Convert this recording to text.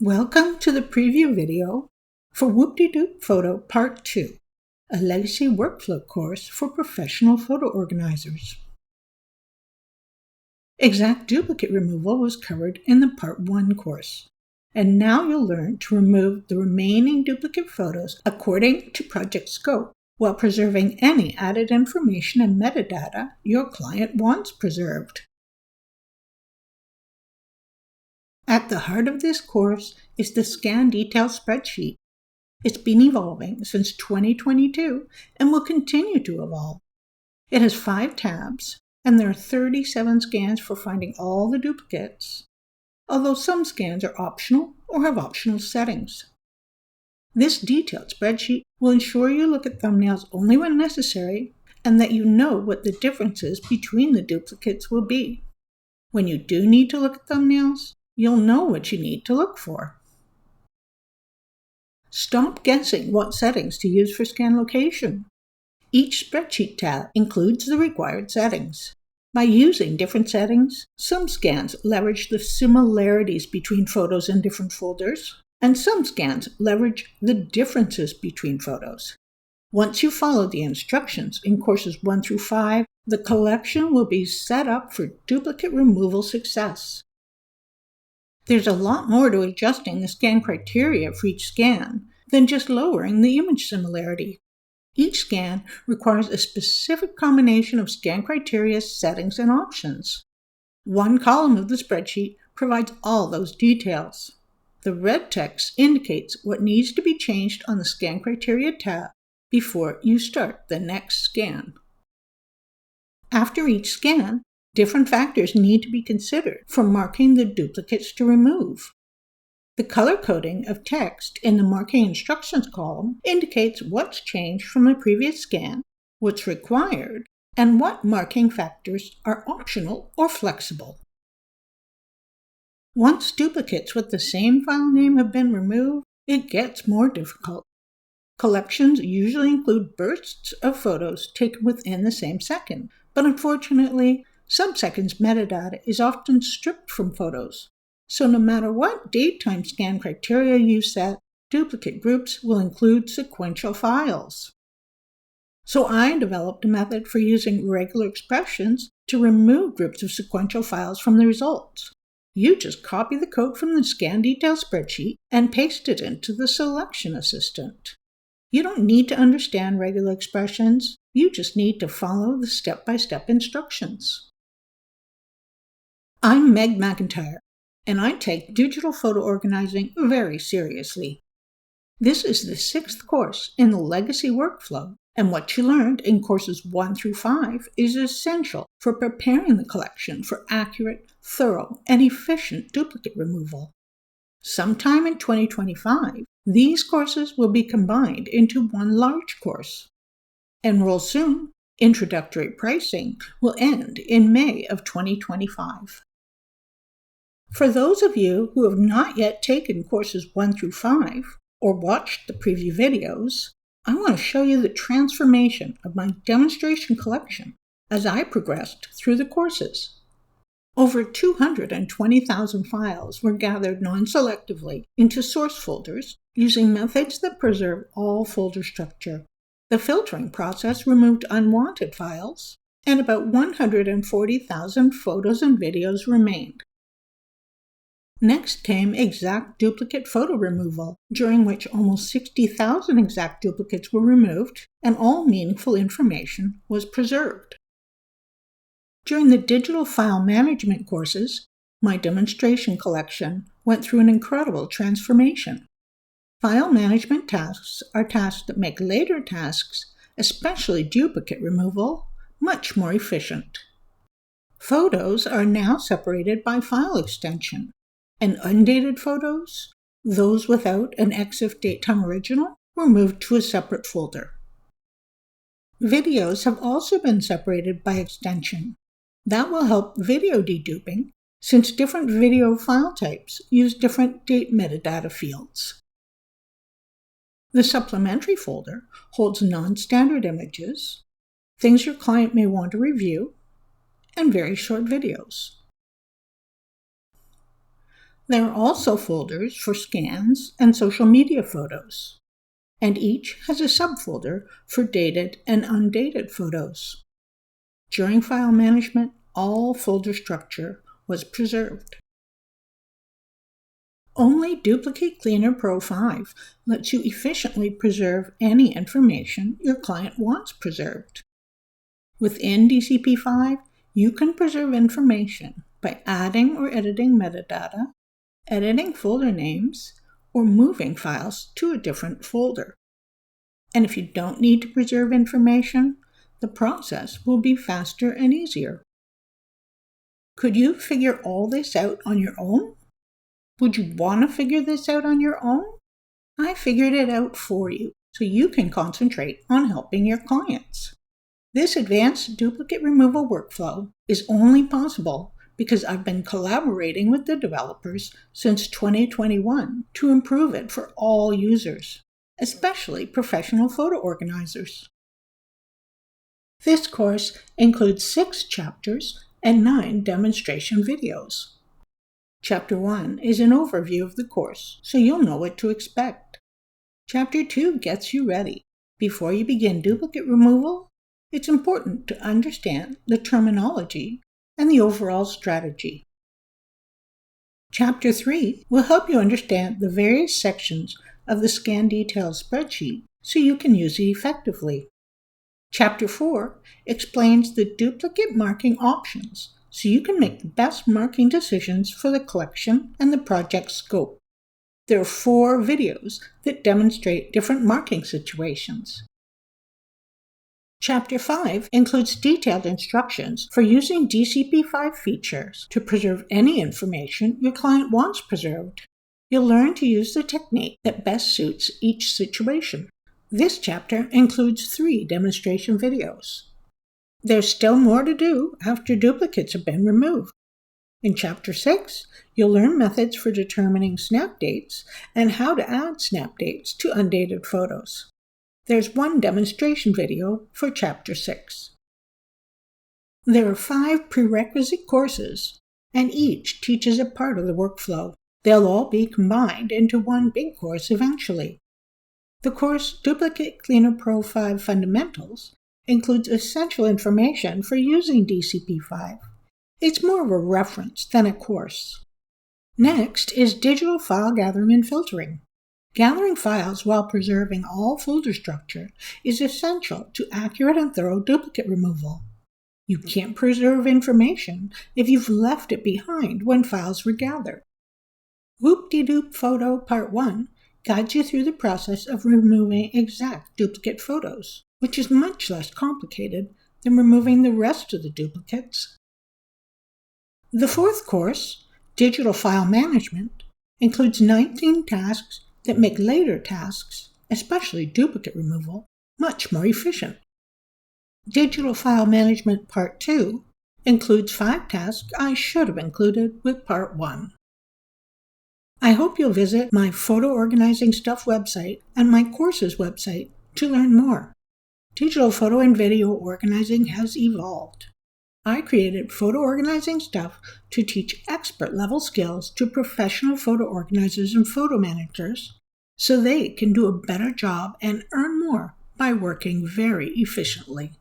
Welcome to the preview video for Whoop De-Dupe Photo Part 2, a legacy workflow course for professional photo organizers. Exact duplicate removal was covered in the Part 1 course, and now you'll learn to remove the remaining duplicate photos according to project scope while preserving any added information and metadata your client wants preserved. At the heart of this course is the Scan Detail spreadsheet. It's been evolving since 2022 and will continue to evolve. It has 5 tabs, and there are 37 scans for finding all the duplicates, although some scans are optional or have optional settings. This detailed spreadsheet will ensure you look at thumbnails only when necessary and that you know what the differences between the duplicates will be. When you do need to look at thumbnails, you'll know what you need to look for. Stop guessing what settings to use for scan location. Each spreadsheet tab includes the required settings. By using different settings, some scans leverage the similarities between photos in different folders, and some scans leverage the differences between photos. Once you follow the instructions in courses 1 through 5, the collection will be set up for duplicate removal success. There's a lot more to adjusting the scan criteria for each scan than just lowering the image similarity. Each scan requires a specific combination of scan criteria, settings, and options. One column of the spreadsheet provides all those details. The red text indicates what needs to be changed on the Scan Criteria tab before you start the next scan. After each scan, different factors need to be considered for marking the duplicates to remove. The color coding of text in the Marking Instructions column indicates what's changed from the previous scan, what's required, and what marking factors are optional or flexible. Once duplicates with the same file name have been removed, it gets more difficult. Collections usually include bursts of photos taken within the same second, but unfortunately, sub-seconds metadata is often stripped from photos, so no matter what date-time scan criteria you set, duplicate groups will include sequential files. So I developed a method for using regular expressions to remove groups of sequential files from the results. You just copy the code from the Scan Detail spreadsheet and paste it into the Selection Assistant. You don't need to understand regular expressions, you just need to follow the step-by-step instructions. I'm Meg McIntyre, and I take digital photo organizing very seriously. This is the 6th course in the legacy workflow, and what you learned in courses 1 through 5 is essential for preparing the collection for accurate, thorough, and efficient duplicate removal. Sometime in 2025, these courses will be combined into one large course. Enroll soon. Introductory pricing will end in May of 2025. For those of you who have not yet taken courses 1 through 5 or watched the preview videos, I want to show you the transformation of my demonstration collection as I progressed through the courses. Over 220,000 files were gathered non-selectively into source folders using methods that preserve all folder structure. The filtering process removed unwanted files, and about 140,000 photos and videos remained. Next came exact duplicate photo removal, during which almost 60,000 exact duplicates were removed and all meaningful information was preserved. During the digital file management courses, my demonstration collection went through an incredible transformation. File management tasks are tasks that make later tasks, especially duplicate removal, much more efficient. Photos are now separated by file extension, and undated photos, those without an EXIF datetime original, were moved to a separate folder. Videos have also been separated by extension. That will help video deduping, since different video file types use different date metadata fields. The supplementary folder holds non-standard images, things your client may want to review, and very short videos. There are also folders for scans and social media photos, and each has a subfolder for dated and undated photos. During file management, all folder structure was preserved. Only Duplicate Cleaner Pro 5 lets you efficiently preserve any information your client wants preserved. Within DCP-5, you can preserve information by adding or editing metadata, editing folder names, or moving files to a different folder. And if you don't need to preserve information, the process will be faster and easier. Could you figure all this out on your own? Would you want to figure this out on your own? I figured it out for you, so you can concentrate on helping your clients. This advanced duplicate removal workflow is only possible because I've been collaborating with the developers since 2021 to improve it for all users, especially professional photo organizers. This course includes 6 chapters and 9 demonstration videos. Chapter 1 is an overview of the course, so you'll know what to expect. Chapter 2 gets you ready. Before you begin duplicate removal, it's important to understand the terminology and the overall strategy. Chapter 3 will help you understand the various sections of the scan details spreadsheet so you can use it effectively. Chapter 4 explains the duplicate marking options so you can make the best marking decisions for the collection and the project scope. There are 4 videos that demonstrate different marking situations. Chapter 5 includes detailed instructions for using DCP-5 features to preserve any information your client wants preserved. You'll learn to use the technique that best suits each situation. This chapter includes 3 demonstration videos. There's still more to do after duplicates have been removed. In Chapter 6, you'll learn methods for determining snap dates and how to add snap dates to undated photos. There's 1 demonstration video for Chapter 6. There are 5 prerequisite courses, and each teaches a part of the workflow. They'll all be combined into 1 big course eventually. The course Duplicate Cleaner Pro 5 Fundamentals includes essential information for using DCP-5. It's more of a reference than a course. Next is digital file gathering and filtering. Gathering files while preserving all folder structure is essential to accurate and thorough duplicate removal. You can't preserve information if you've left it behind when files were gathered. Whoop De-Dupe Photo Part 1 guides you through the process of removing exact duplicate photos, which is much less complicated than removing the rest of the duplicates. The 4th course, Digital File Management, includes 19 tasks that make later tasks, especially duplicate removal, much more efficient. Digital File Management Part 2 includes 5 tasks I should have included with Part 1. I hope you'll visit my Photo Organizing Stuff website and my courses website to learn more. Digital photo and video organizing has evolved. I created Photo Organizing Stuff to teach expert-level skills to professional photo organizers and photo managers so they can do a better job and earn more by working very efficiently.